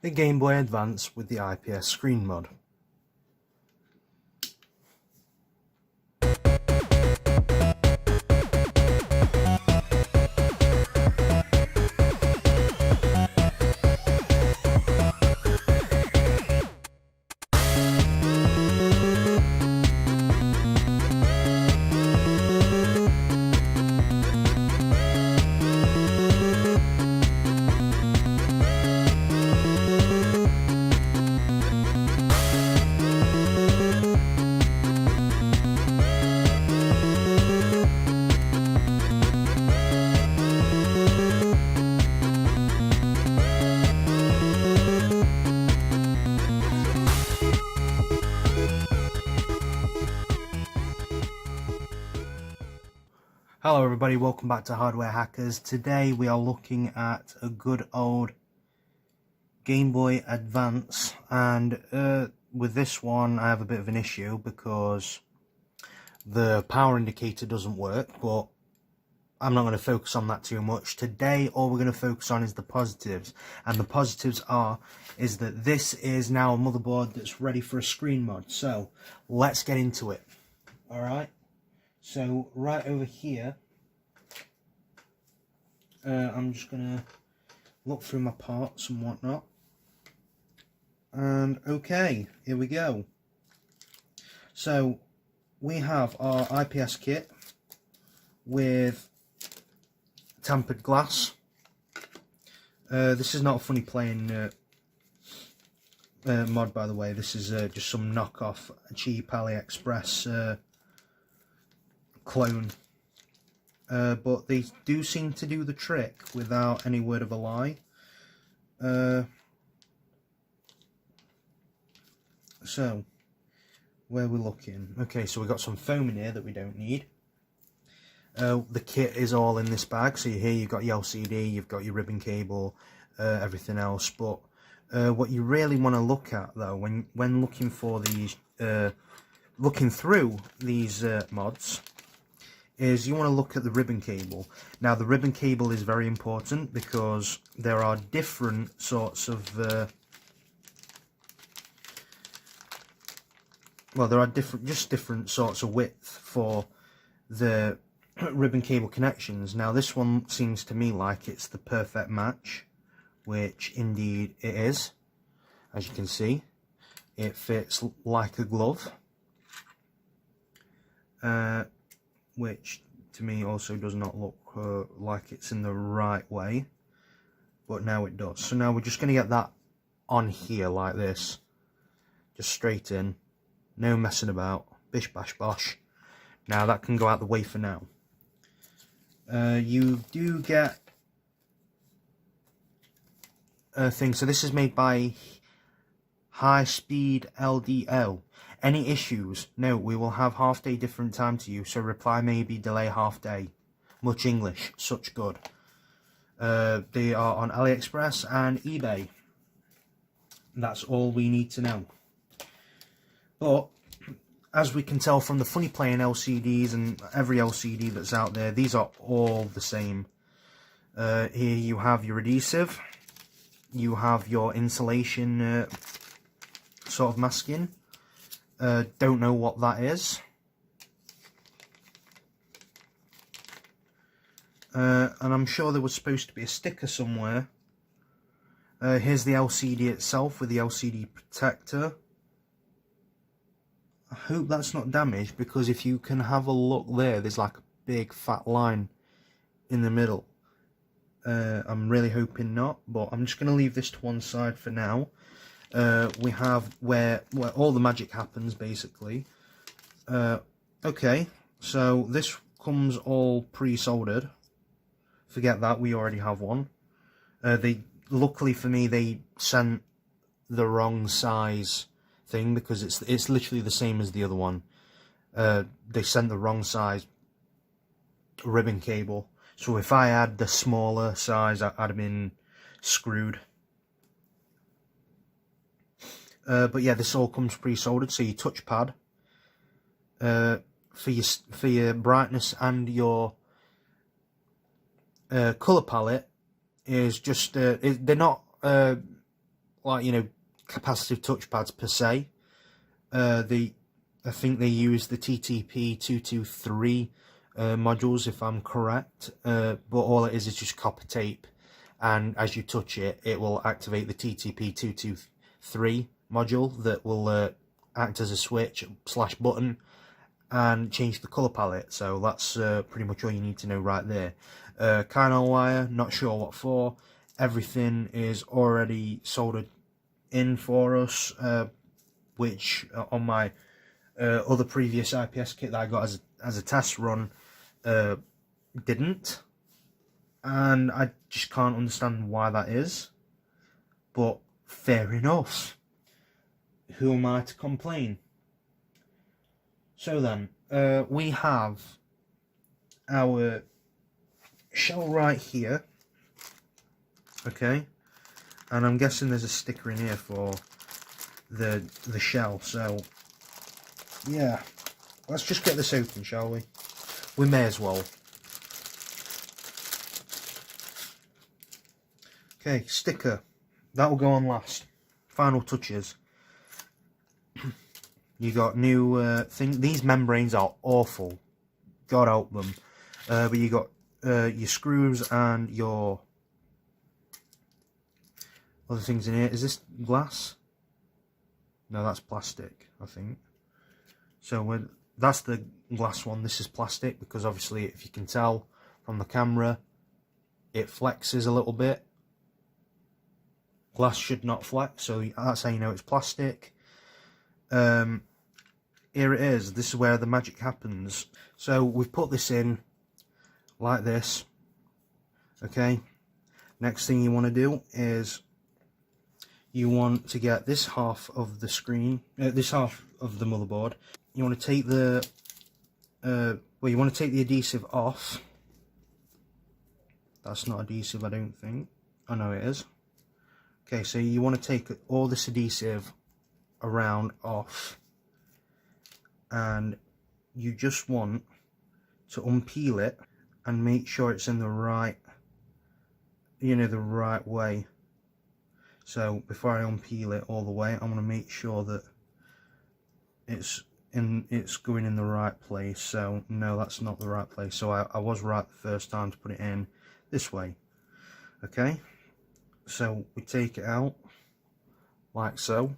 the Game Boy Advance with the IPS screen mod. Hello everybody, welcome back to Hardware Hackers. Today we are looking at a good old Game Boy Advance, and with this one I have a bit of an issue because the power indicator doesn't work, but I'm not going to focus on that too much. Today all we're going to focus on is the positives, and the positives is that this is now a motherboard that's ready for a screen mod. So let's get into it. Alright. So right over here, I'm just going to look through my parts and whatnot. And okay, here we go. So we have our IPS kit with tempered glass. This is not a funny playing mod, by the way. This is just some knockoff, cheap AliExpress clone, but they do seem to do the trick without any word of a lie. So where we're looking, okay, so we've got some foam in here that we don't need. The kit is all in this bag, so here you've got your LCD, you've got your ribbon cable, everything else. But what you really want to look at though when looking for these looking through these mods is you want to look at the ribbon cable. Now the ribbon cable is very important because there are different sorts of different sorts of width for the ribbon cable connections. Now this one seems to me like it's the perfect match, which indeed it is. As you can see, it fits like a glove, which to me also does not look like it's in the right way, but now it does. So now we're just going to get that on here like this, just straight in, no messing about, bish bash bosh. Now that can go out the way for now. You do get a thing, so this is made by High Speed LDL. Any issues? No, we will have half day different time to you, so reply maybe, delay half day. Much English, such good. They are on AliExpress and eBay. That's all we need to know. But as we can tell from the funny playing LCDs and every LCD that's out there, these are all the same. Here you have your adhesive, you have your insulation sort of masking. Don't know what that is. And I'm sure there was supposed to be a sticker somewhere. Here's the LCD itself with the LCD protector. I hope that's not damaged, because if you can have a look there, there's like a big fat line in the middle. I'm really hoping not, but I'm just going to leave this to one side for now. We have where all the magic happens, basically. Okay, so this comes all pre-soldered. Forget that, we already have one. Luckily for me, they sent the wrong size thing, because it's literally the same as the other one. They sent the wrong size ribbon cable, so if I had the smaller size, I'd have been screwed. But yeah, this all comes pre-soldered. So your touchpad, for your brightness and your colour palette is just they're not like like, you know, capacitive touchpads per se. I think they use the TTP223 modules, if I'm correct, but all it is just copper tape, and as you touch it, it will activate the TTP223 module that will act as a switch / button and change the color palette. So that's pretty much all you need to know right there. Kernel wire, not sure what for. Everything is already soldered in for us, which on my other previous IPS kit that I got as a test run didn't, and I just can't understand why that is, but fair enough. Who am I to complain? So then, we have our shell right here, okay, and I'm guessing there's a sticker in here for the shell, so yeah, let's just get this open, shall we? We may as well. Okay, sticker, that will go on last. Final touches. You got new thing. These membranes are awful, God help them. But you got your screws and your other things in here. Is this glass? No, that's plastic, I think. So that's the glass one. This is plastic, because obviously, if you can tell from the camera, it flexes a little bit. Glass should not flex, so that's how you know it's plastic. Here it is. This is where the magic happens. So we've put this in like this. Okay. Next thing you want to do is you want to get this half of the screen, this half of the motherboard. You want to take the you want to take the adhesive off. That's not adhesive, I don't think. Oh no, it is. Okay, so you want to take all this adhesive around off, and you just want to unpeel it and make sure it's in the right, you know, the right way. So before I unpeel it all the way, I want to make sure that it's going in the right place. So no, that's not the right place. So I was right the first time to put it in this way. Okay, so we take it out like so,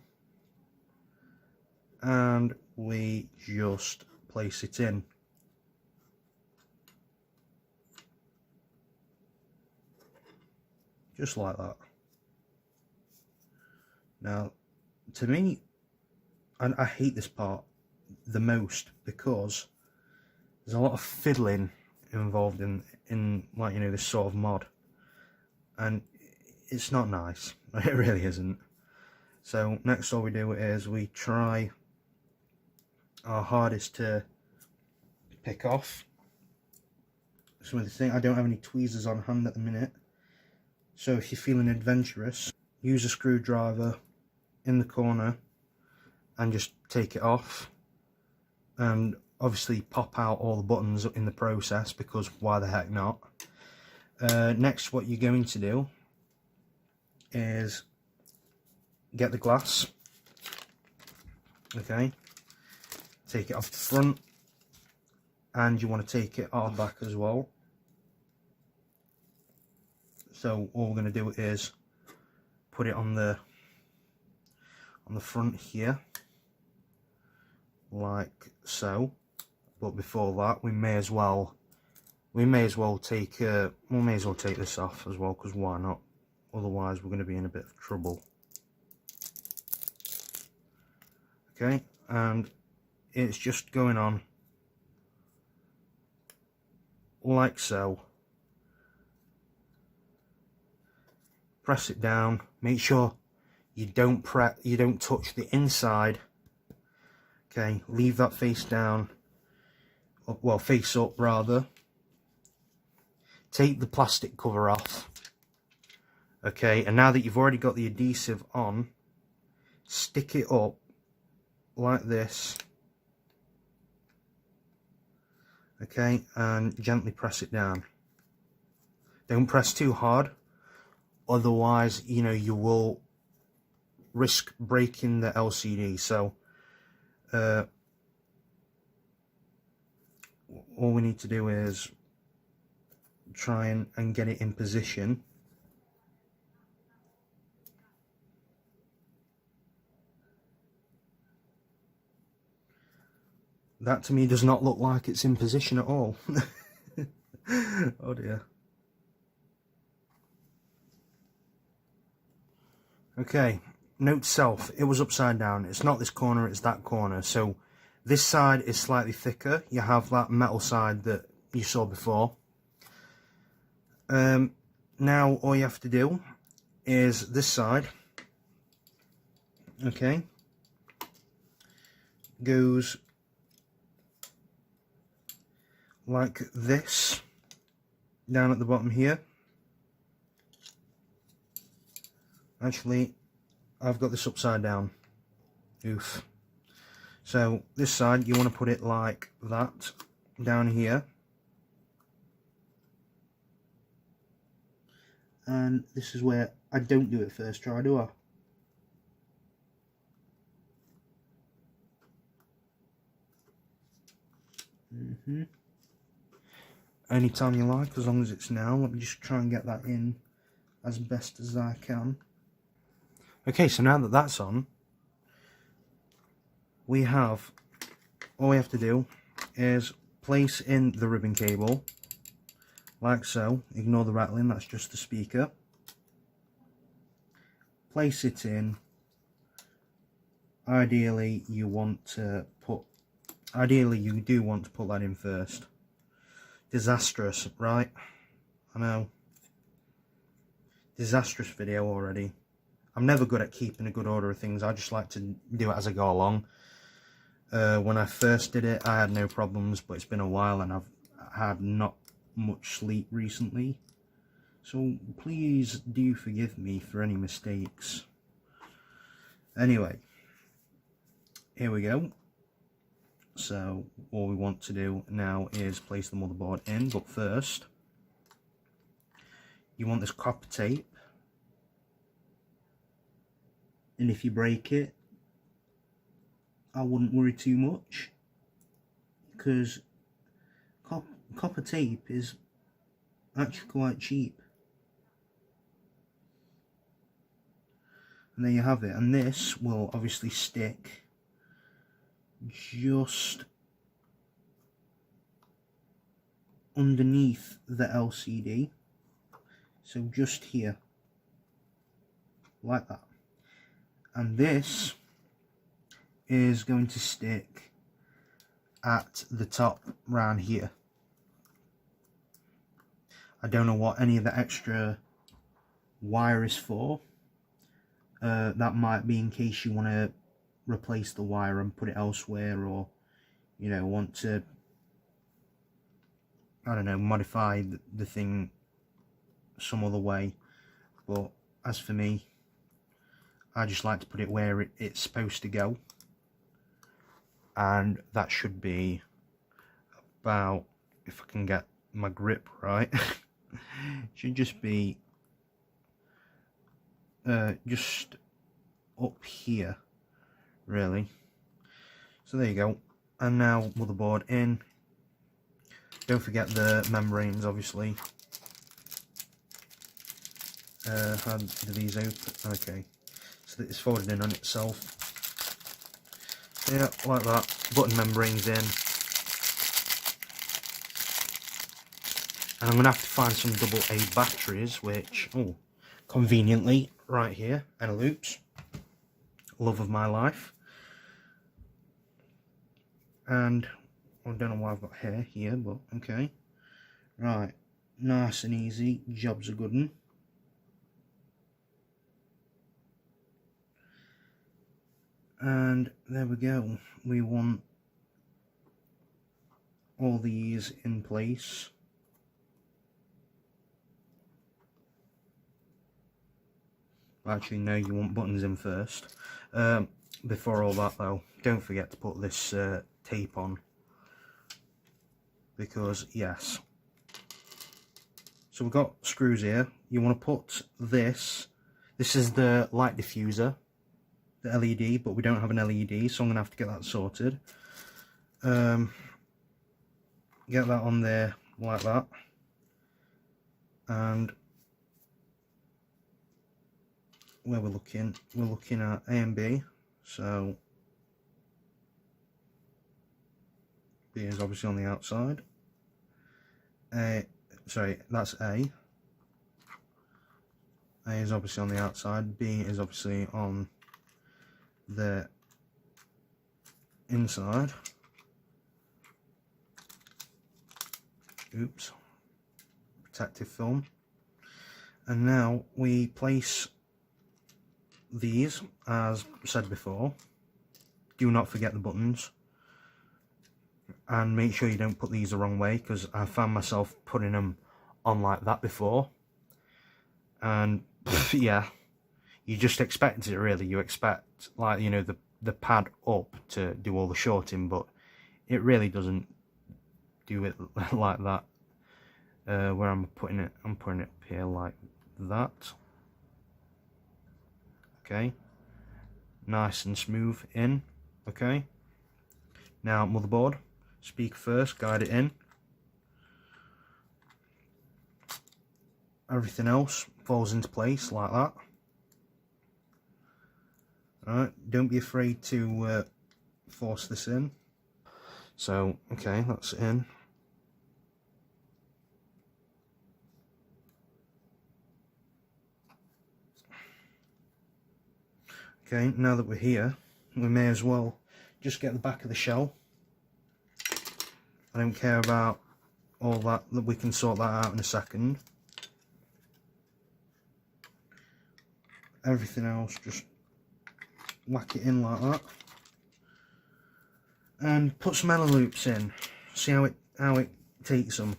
and we just place it in. Just like that. Now, to me, and I hate this part the most, because there's a lot of fiddling involved in like, you know, this sort of mod, and it's not nice. It really isn't. So next, all we do is we try our hardest to pick off some of the thing. I don't have any tweezers on hand at the minute, so if you're feeling adventurous, use a screwdriver in the corner and just take it off, and obviously pop out all the buttons in the process, because why the heck not. Next, what you're going to do is get the glass, okay, take it off the front, and you want to take it off the back as well. So all we're going to do is put it on the front here, like so. But before that, we may as well take this off as well, because why not? Otherwise, we're going to be in a bit of trouble. Okay, and it's just going on like so. Press it down. Make sure you don't touch the inside. Okay, leave that face down. Well, face up rather. Take the plastic cover off. Okay, and now that you've already got the adhesive on, stick it up like this. Okay, and gently press it down. Don't press too hard, otherwise, you know, you will risk breaking the LCD. So all we need to do is try and get it in position. That to me does not look like it's in position at all. Oh dear. Okay, note to self, it was upside down. It's not this corner, it's that corner. So this side is slightly thicker. You have that metal side that you saw before. Now all you have to do is this side, okay, goes like this down at the bottom here. Actually, I've got this upside down. Oof. So this side, you want to put it like that down here. And this is where I don't do it first try, do I? Anytime you like, as long as it's now. Let me just try and get that in as best as I can. Okay, so now that that's on, all we have to do is place in the ribbon cable, like so. Ignore the rattling, that's just the speaker. Place it in. Ideally you do want to put that in first. Disastrous, right? I know. Disastrous video already. I'm never good at keeping a good order of things. I just like to do it as I go along. When I first did it, I had no problems, but it's been a while and I've had not much sleep recently. So please do forgive me for any mistakes. Anyway, here we go. So all we want to do now is place the motherboard in, but first, you want this copper tape. And if you break it, I wouldn't worry too much, because copper tape is actually quite cheap. And there you have it, and this will obviously stick just underneath the LCD, so just here, like that. And this is going to stick at the top round here. I don't know what any of the extra wire is for. That might be in case you want to replace the wire and put it elsewhere, or you know, want to, I don't know, modify the thing some other way. But as for me, I just like to put it where it's supposed to go, and that should be about, if I can get my grip right, should just be just up here, really. So there you go. And now motherboard in. Don't forget the membranes, obviously. How do these open? Okay, so it's folded in on itself. Yeah, like that. Button membranes in. And I'm going to have to find some AA batteries, which, oh, conveniently, right here, and loops. Love of my life. And I don't know why I've got hair here, but okay. Right, nice and easy, job's a good one. And there we go. We want all these in place. Actually, no, you want buttons in first. Before all that though, don't forget to put this tape on, because yes. So we've got screws here. You want to put this is the light diffuser, the LED, but we don't have an LED, so I'm going to have to get that sorted. Get that on there like that, and where we're looking at A and B, so B is obviously on the outside. Sorry, that's A. A is obviously on the outside, B is obviously on the inside. Oops. Protective film. And now we place these, as said before. Do not forget the buttons. And make sure you don't put these the wrong way, because I found myself putting them on like that before. And yeah, you just expect it really. You expect, like, you know, the pad up to do all the shorting, but it really doesn't do it like that. Where I'm putting it up here like that. Okay, nice and smooth in. Okay, now motherboard, speaker first, guide it in. Everything else falls into place like that. Alright, don't be afraid to force this in. So, okay, that's in. Okay, now that we're here, we may as well just get the back of the shell. I don't care about all that we can sort that out in a second. Everything else, just whack it in like that. And put some Allen loops in. See how it takes them.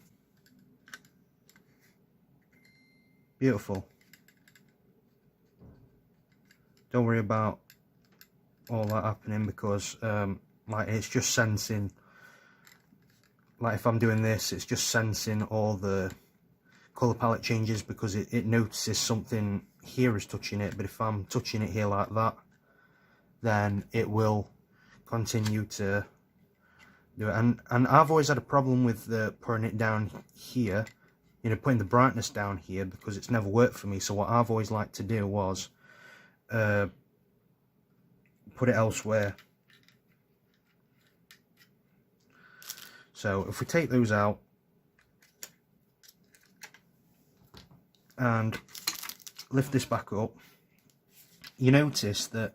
Beautiful. Don't worry about all that happening, because like, it's just sensing, like if I'm doing this, it's just sensing all the colour palette changes, because it notices something here is touching it, but if I'm touching it here like that, then it will continue to do it. And I've always had a problem with putting it down here, you know, putting the brightness down here, because it's never worked for me. So what I've always liked to do was put it elsewhere. So if we take those out and lift this back up, you notice that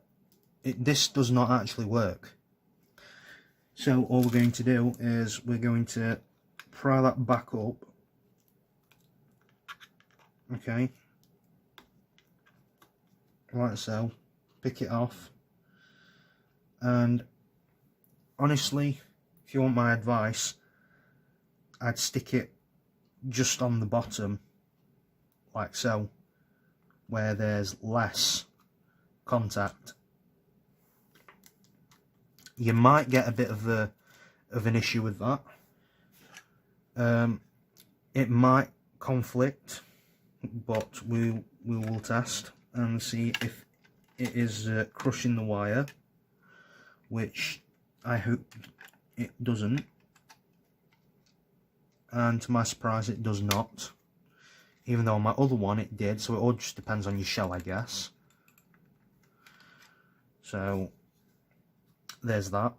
this does not actually work. So all we're going to do is we're going to pry that back up, okay, like so, pick it off, and honestly, if you want my advice, I'd stick it just on the bottom, like so, where there's less contact. You might get a bit of an issue with that. It might conflict, but we will test and see if it is crushing the wire, which I hope it doesn't. And to my surprise, it does not. Even though on my other one it did, so it all just depends on your shell, I guess. So there's that.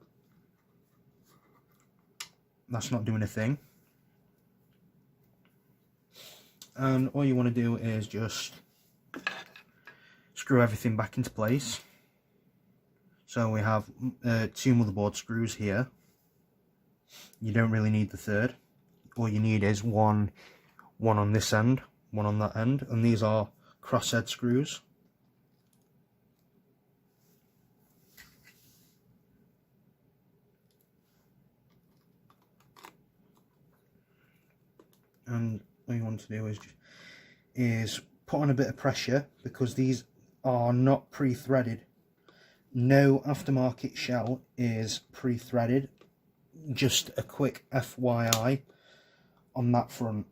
That's not doing a thing. And all you want to do is just screw everything back into place. So we have 2 motherboard screws here. You don't really need the third. All you need is one on this end, one on that end, and these are crosshead screws. And all you want to do is put on a bit of pressure, because these are not pre-threaded. No aftermarket shell is pre-threaded. Just a quick FYI on that front.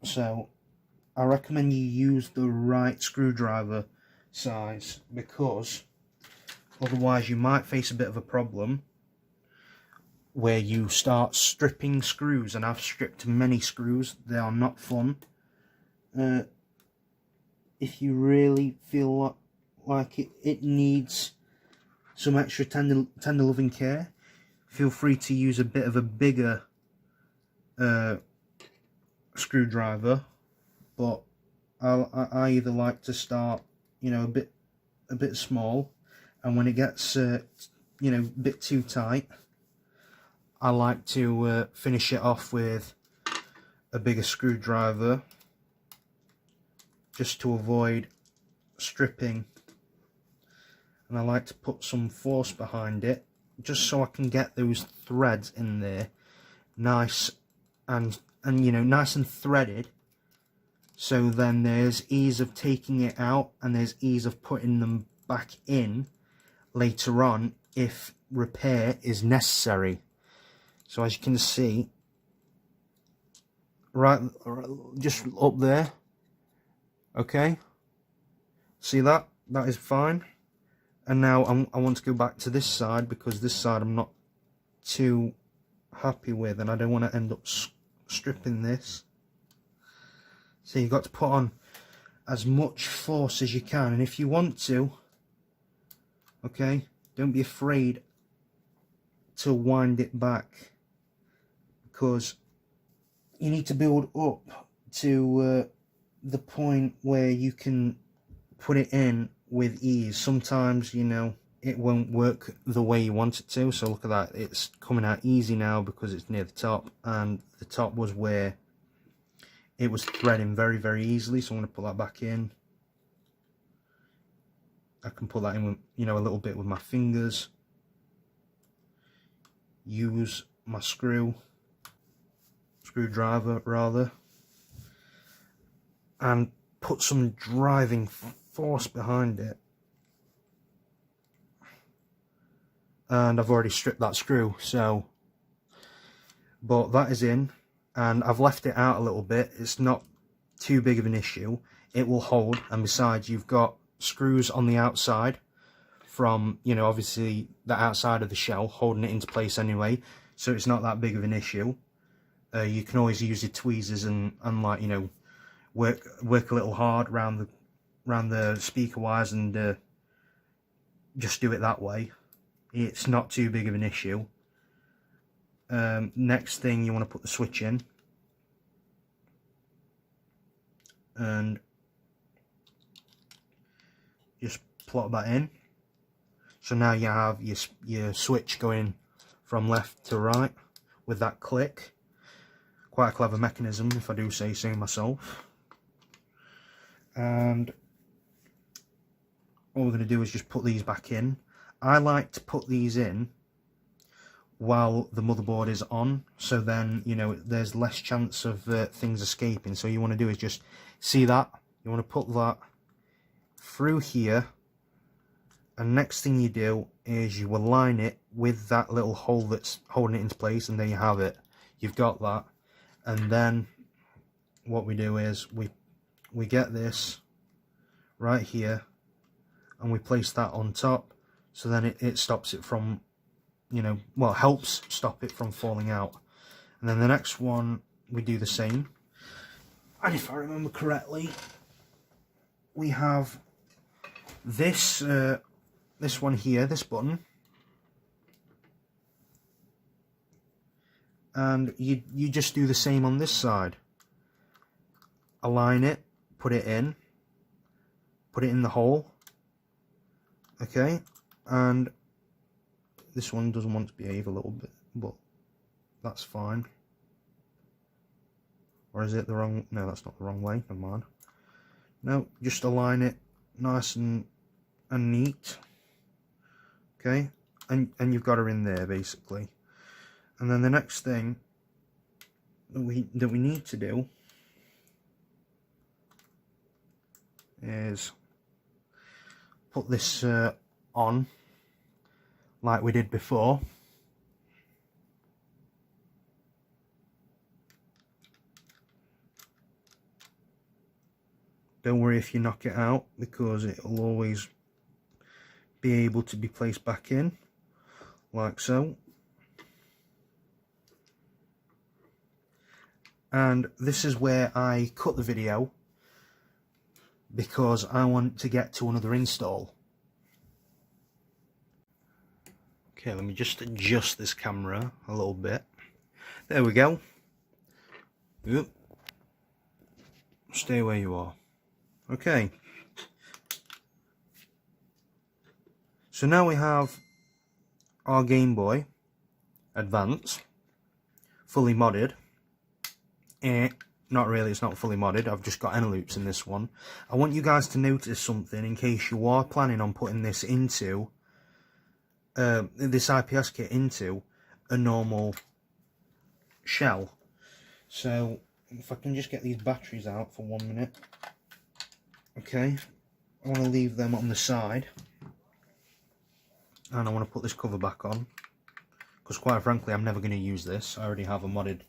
So I recommend you use the right screwdriver size, because otherwise you might face a bit of a problem where you start stripping screws, and I've stripped many screws. They are not fun. If you really feel like it needs some extra tender loving care, feel free to use a bit of a bigger screwdriver, but I either like to start, you know, a bit small, and when it gets you know, a bit too tight, I like to finish it off with a bigger screwdriver, just to avoid stripping. And I like to put some force behind it, just so I can get those threads in there nice and you know, nice and threaded, so then there's ease of taking it out and there's ease of putting them back in later on if repair is necessary. So as you can see, right just up there, okay, see that is fine. And now I want to go back to this side, because this side I'm not too happy with, and I don't want to end up stripping this. So you've got to put on as much force as you can, and if you want to, okay, don't be afraid to wind it back, because you need to build up to the point where you can put it in with ease. Sometimes, you know, it won't work the way you want it to. So look at that, it's coming out easy now because it's near the top, and the top was where it was threading very easily. So I'm going to put that back in. I can put that in with, you know, a little bit with my fingers, use my screwdriver rather, and put some driving force behind it. And I've already stripped that screw, so, but that is in, and I've left it out a little bit. It's not too big of an issue, it will hold. And besides, you've got screws on the outside from, you know, obviously the outside of the shell holding it into place anyway, so it's not that big of an issue. You can always use your tweezers and like, you know, work a little hard around the speaker wires, and just do it that way. It's not too big of an issue. Next thing, you want to put the switch in, and just plot that in. So now you have your switch going from left to right with that click. Quite a clever mechanism, if I do say so myself. And all we're going to do is just put these back in. I like to put these in while the motherboard is on, so then, you know, there's less chance of things escaping. So you want to do is just see that, you want to put that through here, and next thing you do is you align it with that little hole that's holding it into place, and there you have it. You've got that. And then what we do is we get this right here, and we place that on top, so then it stops it from, you know, well, helps stop it from falling out. And then the next one, we do the same. And if I remember correctly, we have this this one here, this button, and you just do the same on this side. Align it, put it in the hole, okay, and this one doesn't want to behave a little bit, but that's fine. Or is it the wrong? No, that's not the wrong way. Never mind. No, just align it nice and neat. Okay, and you've got her in there basically. And then the next thing that we need to do is put this on like we did before. Don't worry if you knock it out, because it will always be able to be placed back in, like so. And this is where I cut the video, because I want to get to another install. Okay, let me just adjust this camera a little bit. There we go. Oop. Stay where you are. Okay. So now we have our Game Boy Advance fully modded. Not really, it's not fully modded. I've just got inner loops in this one. I want you guys to notice something in case you are planning on putting this into this IPS kit into a normal shell. So if I can just get these batteries out for 1 minute. Okay, I want to leave them on the side, and I want to put this cover back on, because quite frankly I'm never going to use this. I already have a modded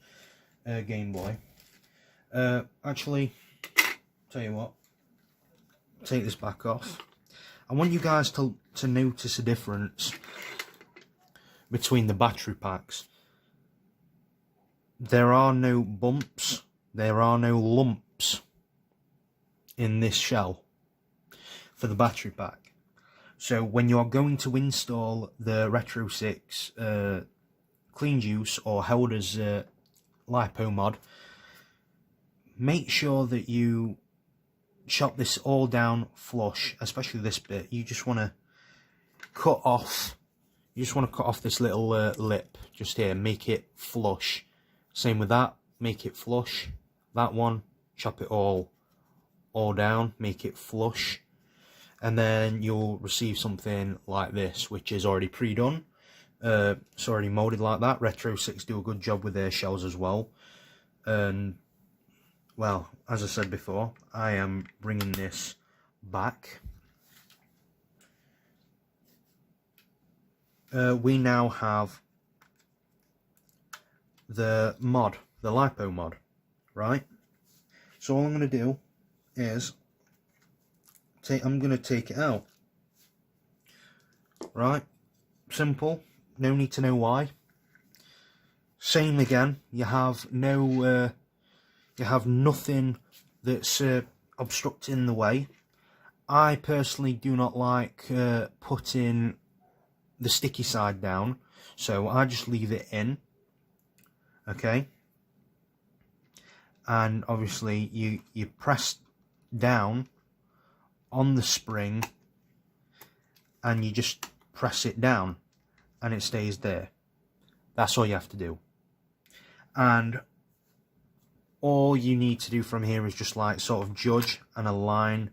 Game Boy. Actually, tell you what, take this back off. I want you guys to notice a difference between the battery packs. There are no bumps, there are no lumps in this shell for the battery pack. So when you are going to install the RetroSix CleanJuice or Helder's LiPo mod, make sure that you chop this all down flush, especially this bit. You just want to cut off this little lip just here, make it flush. Same with that, make it flush. That one, chop it all down, make it flush, and then you'll receive something like this, which is already pre-done. It's already molded like that. RetroSix do a good job with their shells as well. And well, as I said before, I am bringing this back. We now have the mod, the LiPo mod, right? So all I'm going to do is I'm going to take it out, right? Simple, no need to know why. Same again, you have no you have nothing that's obstructing the way. I personally do not like putting the sticky side down, so I just leave it in. Okay, and obviously you press down on the spring and you just press it down and it stays there. That's all you have to do. And all you need to do from here is just like sort of judge and align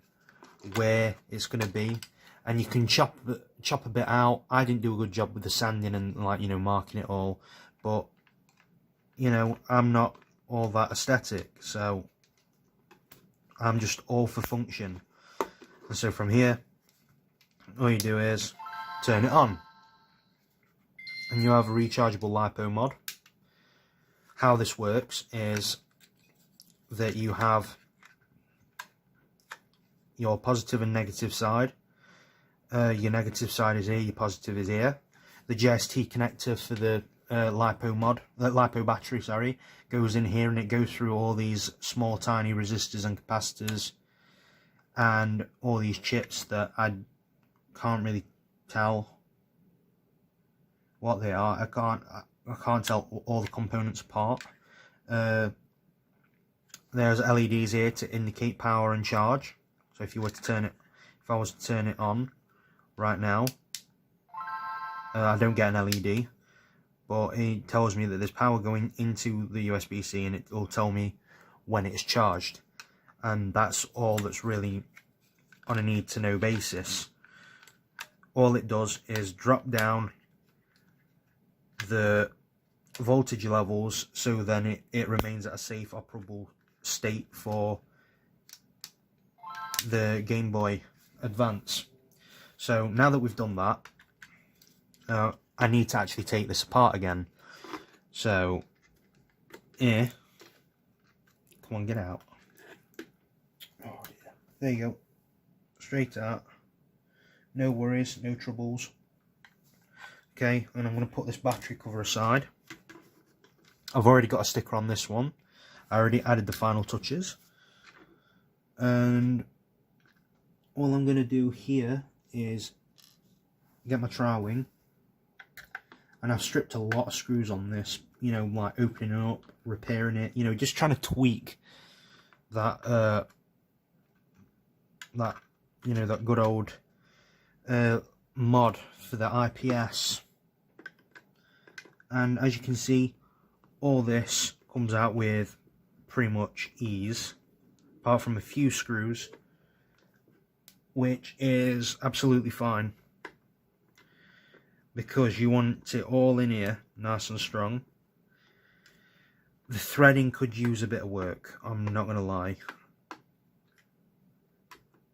where it's going to be, and you can chop a bit out. I didn't do a good job with the sanding and, like, you know, marking it all, but you know, I'm not all that aesthetic, so I'm just all for function. And so from here, all you do is turn it on, and you have a rechargeable LiPo mod. How this works is that you have your positive and negative side. Your negative side is here, your positive is here. The JST connector for the LiPo battery, sorry, goes in here, and it goes through all these small tiny resistors and capacitors and all these chips that I can't really tell what they are. I can't tell all the components apart. There's LEDs here to indicate power and charge. So if I was to turn it on right now, I don't get an LED, but it tells me that there's power going into the USB-C, and it will tell me when it's charged. And that's all that's really on a need-to-know basis. All it does is drop down the voltage levels, so then it remains at a safe operable state for the Game Boy Advance. So now that we've done that, I need to actually take this apart again. So here, come on, get out. Oh dear. There you go, straight out, no worries, no troubles. Okay, and I'm going to put this battery cover aside. I've already got a sticker on this one. I already added the final touches. And all I'm going to do here is get my trowel wing. And I've stripped a lot of screws on this, you know, like opening it up, repairing it, you know, just trying to tweak that, you know, that good old mod for the IPS. And as you can see, all this comes out with pretty much ease, apart from a few screws, which is absolutely fine, because you want it all in here nice and strong. The threading could use a bit of work, I'm not going to lie.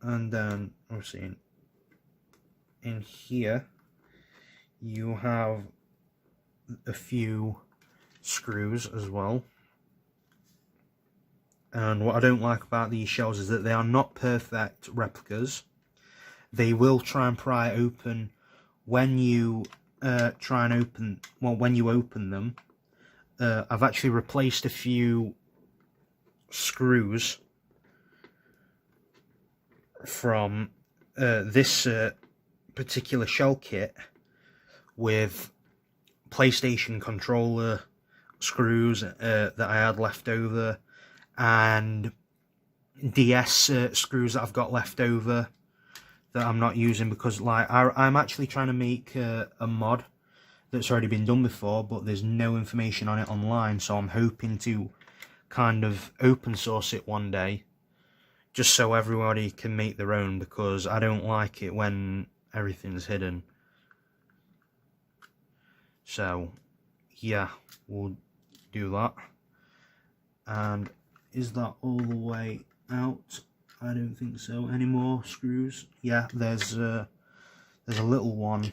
And then obviously in here you have a few screws as well. And what I don't like about these shells is that they are not perfect replicas. They will try and pry it open when you when you open them. I've actually replaced a few screws from this particular shell kit with PlayStation controller screws that I had left over, and DS screws that I've got left over that I'm not using, because like I'm actually trying to make a mod that's already been done before, but there's no information on it online, so I'm hoping to kind of open source it one day, just so everybody can make their own, because I don't like it when everything's hidden. So yeah, we'll do that. And is that all the way out? I don't think so. Any more screws? Yeah, there's a little one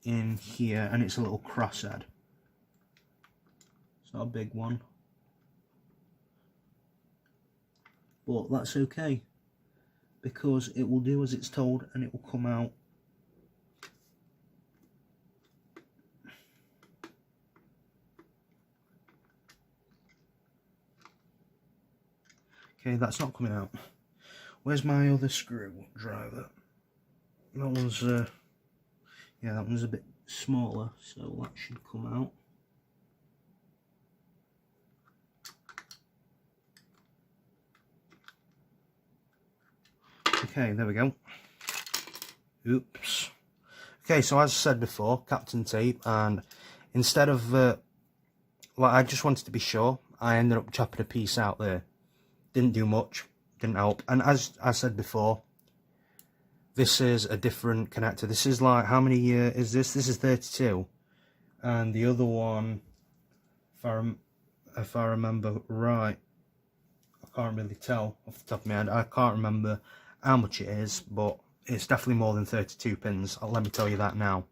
in here, and it's a little crosshead. It's not a big one, but that's okay, because it will do as it's told and it will come out. Okay, that's not coming out. Where's my other screwdriver? That one's yeah, that one's a bit smaller, so that should come out. Okay, there we go. Oops. Okay, so as I said before, Captain Tape, and instead of like, I just wanted to be sure, I ended up chopping a piece out there. Didn't do much, didn't help. And as I said before, this is a different connector. This is like, how many is this? This is 32, and the other one, if I remember right, I can't really tell off the top of my head. I can't remember how much it is, but it's definitely more than 32 pins. Let me tell you that now.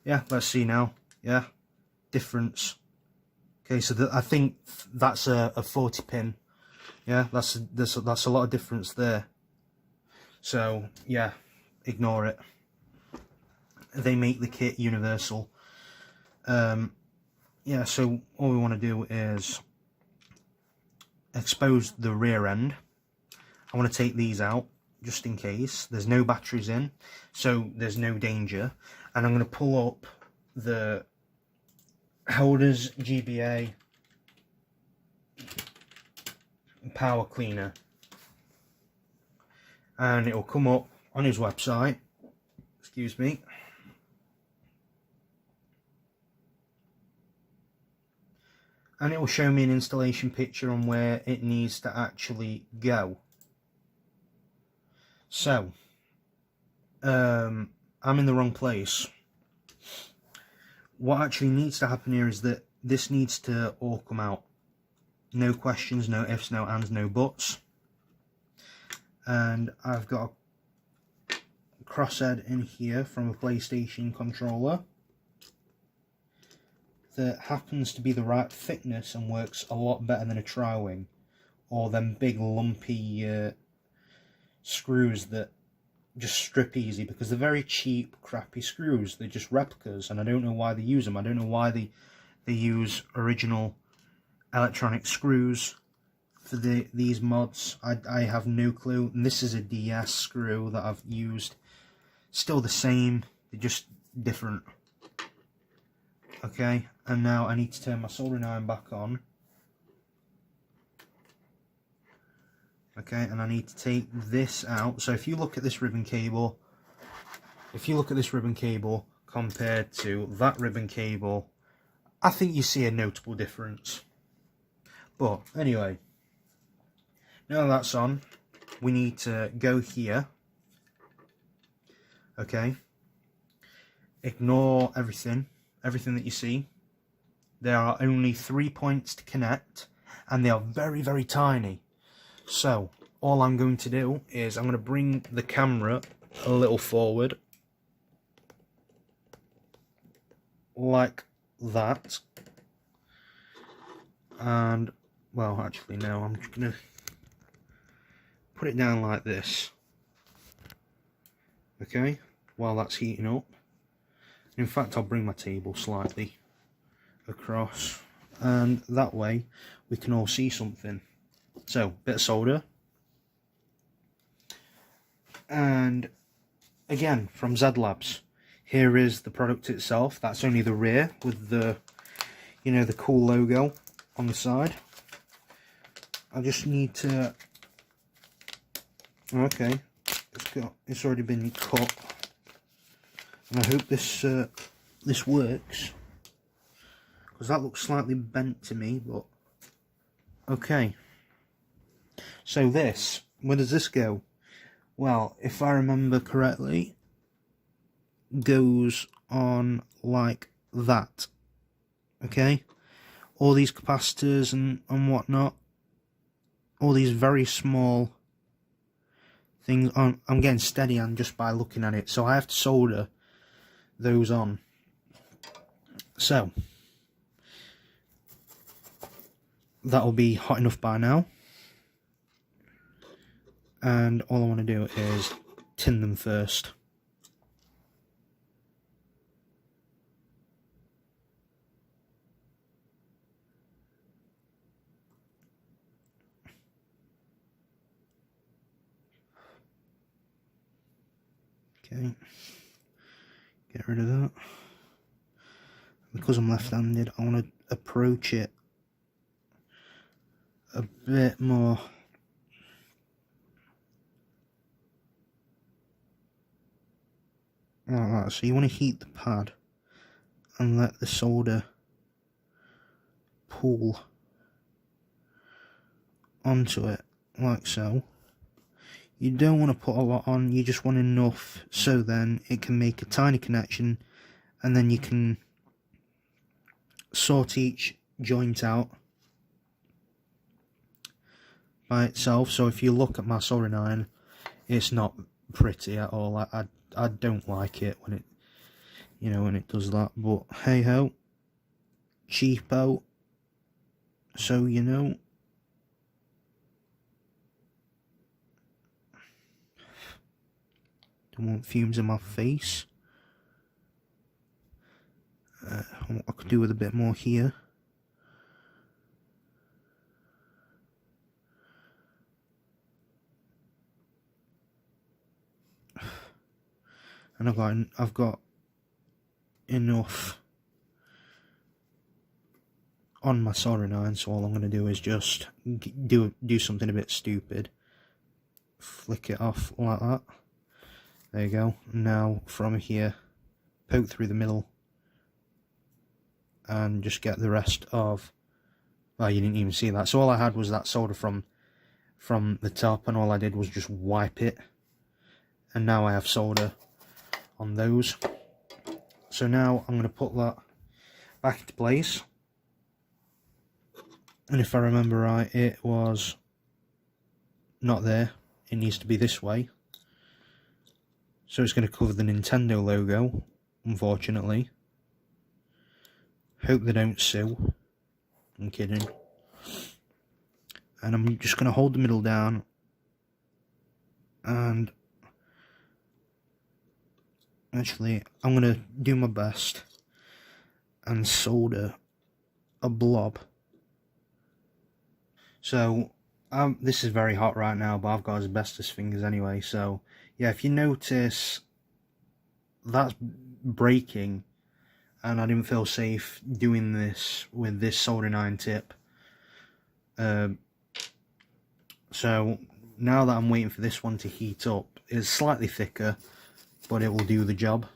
Yeah, let's see now. Yeah, difference. Okay, so I think that's a 40 pin. Yeah, that's a lot of difference there. So yeah, ignore it. They make the kit universal. Yeah, so all we want to do is expose the rear end. I want to take these out just in case. There's no batteries in, so there's no danger. And I'm going to pull up the Holders GBA power cleaner, and it will come up on his website. Excuse me. And it will show me an installation picture on where it needs to actually go. So I'm in the wrong place. What actually needs to happen here is that this needs to all come out. No questions, no ifs, no ands, no buts. And I've got a crosshead in here from a PlayStation controller that happens to be the right thickness and works a lot better than a tri-wing or them big lumpy screws that just strip easy, because they're very cheap, crappy screws. They're just replicas, and I don't know why they use them. I don't know why they use original electronic screws for these mods. I have no clue. And this is a DS screw that I've used. Still the same, they're just different. Okay, and now I need to turn my soldering iron back on. Okay, and I need to take this out. So if you look at this ribbon cable, compared to that ribbon cable, I think you see a notable difference. But anyway, now that's on, we need to go here. Okay, ignore everything that you see. There are only 3 points to connect, and they are very, very tiny. So all I'm going to do is I'm going to bring the camera a little forward, like that. And, well, actually no, I'm just going to put it down like this. Okay, while that's heating up. In fact, I'll bring my table slightly across, and that way we can all see something. So, bit of solder, and again from Z Labs. Here is the product itself. That's only the rear with the, you know, the cool logo on the side. I just need to. Okay, it's already been cut, and I hope this this works, because that looks slightly bent to me. But okay. So this, where does this go? Well, if I remember correctly, goes on like that. Okay? All these capacitors and whatnot, all these very small things on. I'm getting steady on just by looking at it, so I have to solder those on. So that'll be hot enough by now. And all I want to do is tin them first. Okay, get rid of that. Because I'm left-handed, I want to approach it a bit more. Alright, so you want to heat the pad and let the solder pool onto it, like so. You don't want to put a lot on, you just want enough so then it can make a tiny connection, and then you can sort each joint out by itself. So if you look at my soldering iron, it's not pretty at all. I don't like it when it, you know, when it does that, but hey ho, cheapo, so you know. Don't want fumes in my face. I could do with a bit more here. And I've got enough on my soldering iron, so all I'm going to do is just do something a bit stupid. Flick it off like that. There you go. Now from here, poke through the middle and just get the rest of. Well, you didn't even see that. So all I had was that solder from the top, and all I did was just wipe it. And now I have solder on those. So now I'm going to put that back into place. And if I remember right, it was not there. It needs to be this way. So it's going to cover the Nintendo logo, unfortunately. Hope they don't sue. I'm kidding. And I'm just going to hold the middle down And actually, I'm going to do my best and solder a blob. So this is very hot right now, but I've got asbestos fingers anyway, so yeah, if you notice that's breaking and I didn't feel safe doing this with this soldering iron tip, so now that I'm waiting for this one to heat up, it's slightly thicker, but it will do the job.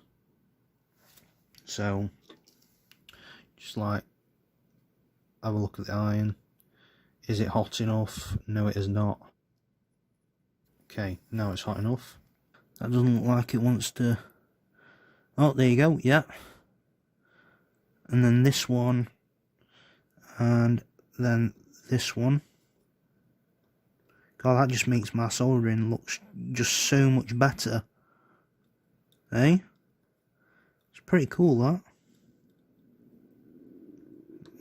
So just like have a look at the iron. Is it hot enough? No, it is not. Okay, now it's hot enough. That doesn't look like it wants to... Oh, there you go, yeah. And then this one, and then this one. God, that just makes my soldering look just so much better. Eh? It's pretty cool, that.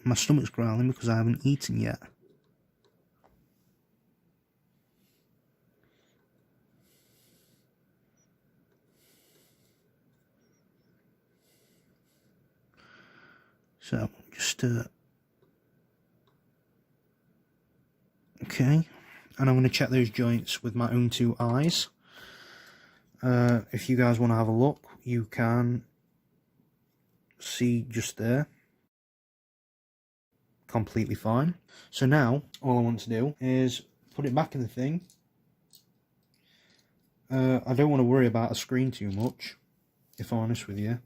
My stomach's growling because I haven't eaten yet. So, just okay, and I'm going to check those joints with my own two eyes. If you guys want to have a look, you can see just there. Completely fine. So now, all I want to do is put it back in the thing. I don't want to worry about a screen too much, if I'm honest with you.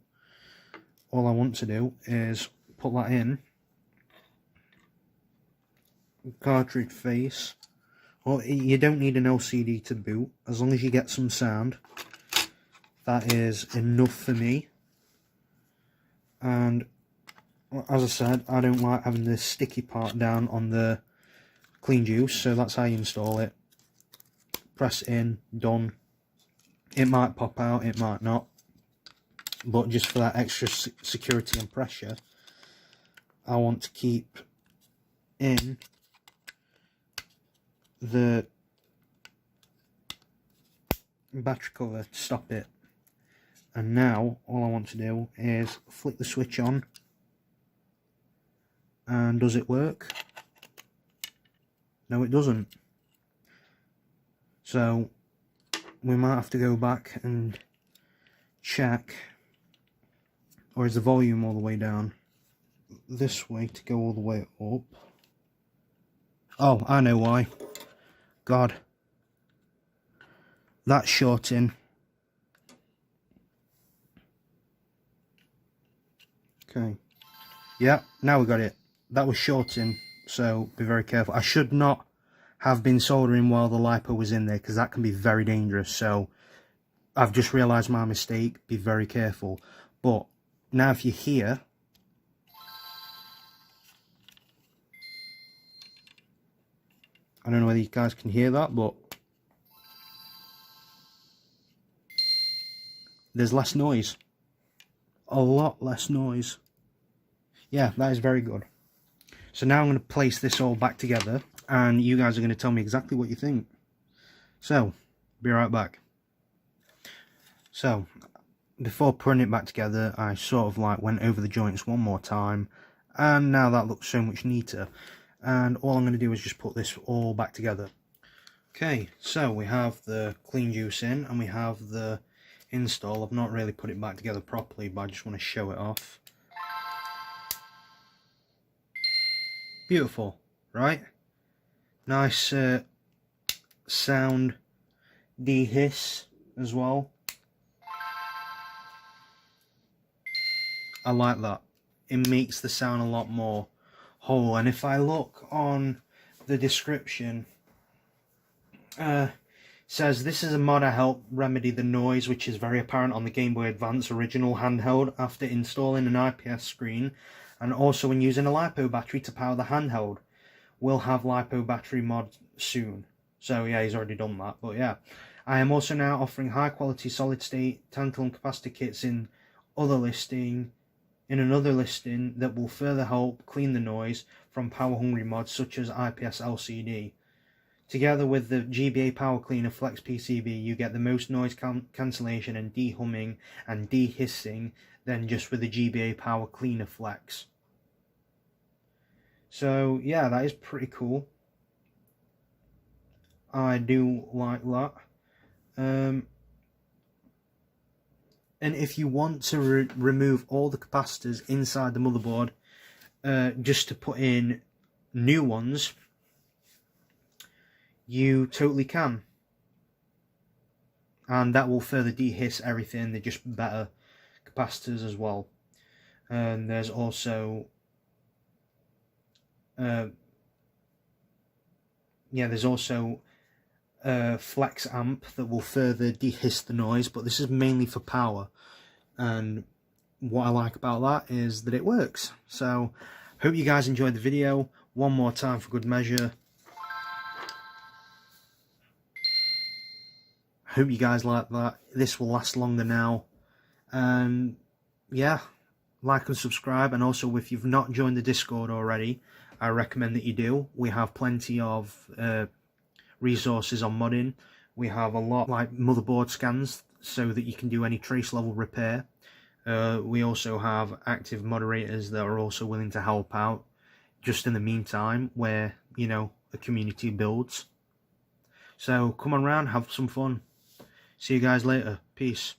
All I want to do is put that in, cartridge face, or you don't need an LCD to boot, as long as you get some sound, that is enough for me. And as I said, I don't like having the sticky part down on the CleanJuice, so that's how you install it. Press in, done. It might pop out, it might not, but just for that extra security and pressure, I want to keep in the battery cover to stop it. And now all I want to do is flick the switch on. And does it work? No, it doesn't. So we might have to go back and check, or is the volume all the way down? This way to go all the way up. Oh, I know why. God, that's shorting. Okay, yeah, now we got it. That was shorting, so be very careful. I should not have been soldering while the LiPo was in there, because that can be very dangerous. So I've just realised my mistake. Be very careful. But now if you hear, I don't know whether you guys can hear that, but there's less noise. A lot less noise. Yeah, that is very good. So now I'm going to place this all back together, and you guys are going to tell me exactly what you think. So, be right back. So, before putting it back together, I sort of like went over the joints one more time, and now that looks so much neater. And all I'm going to do is just put this all back together. Okay, so we have the CleanJuice in, and we have the install. I've not really put it back together properly, but I just want to show it off. Beautiful, right? Nice sound de-hiss as well. I like that. It makes the sound a lot more whole. And if I look on the description, says this is a mod to help remedy the noise which is very apparent on the Game Boy Advance original handheld after installing an IPS screen, and also when using a LiPo battery to power the handheld. We'll have LiPo battery mod soon. So yeah, he's already done that, but yeah. I am also now offering high quality solid state tantalum capacitor kits in another listing that will further help clean the noise from power hungry mods such as IPS LCD. Together with the GBA Power Cleaner Flex PCB, you get the most noise cancellation and dehumming and dehissing than just with the GBA Power Cleaner Flex. So yeah, that is pretty cool. I do like that. And if you want to remove all the capacitors inside the motherboard, just to put in new ones, you totally can. And that will further dehiss everything. They're just better capacitors as well. And there's also there's also a flex amp that will further dehiss the noise, but this is mainly for power. And what I like about that is that it works. So hope you guys enjoyed the video. One more time for good measure. Hope you guys like that. This will last longer now. And yeah, like and subscribe. And also, if you've not joined the Discord already, I recommend that you do. We have plenty of resources on modding. We have a lot like motherboard scans so that you can do any trace level repair. We also have active moderators that are also willing to help out just in the meantime where, you know, the community builds. So come on around, have some fun. See you guys later. Peace.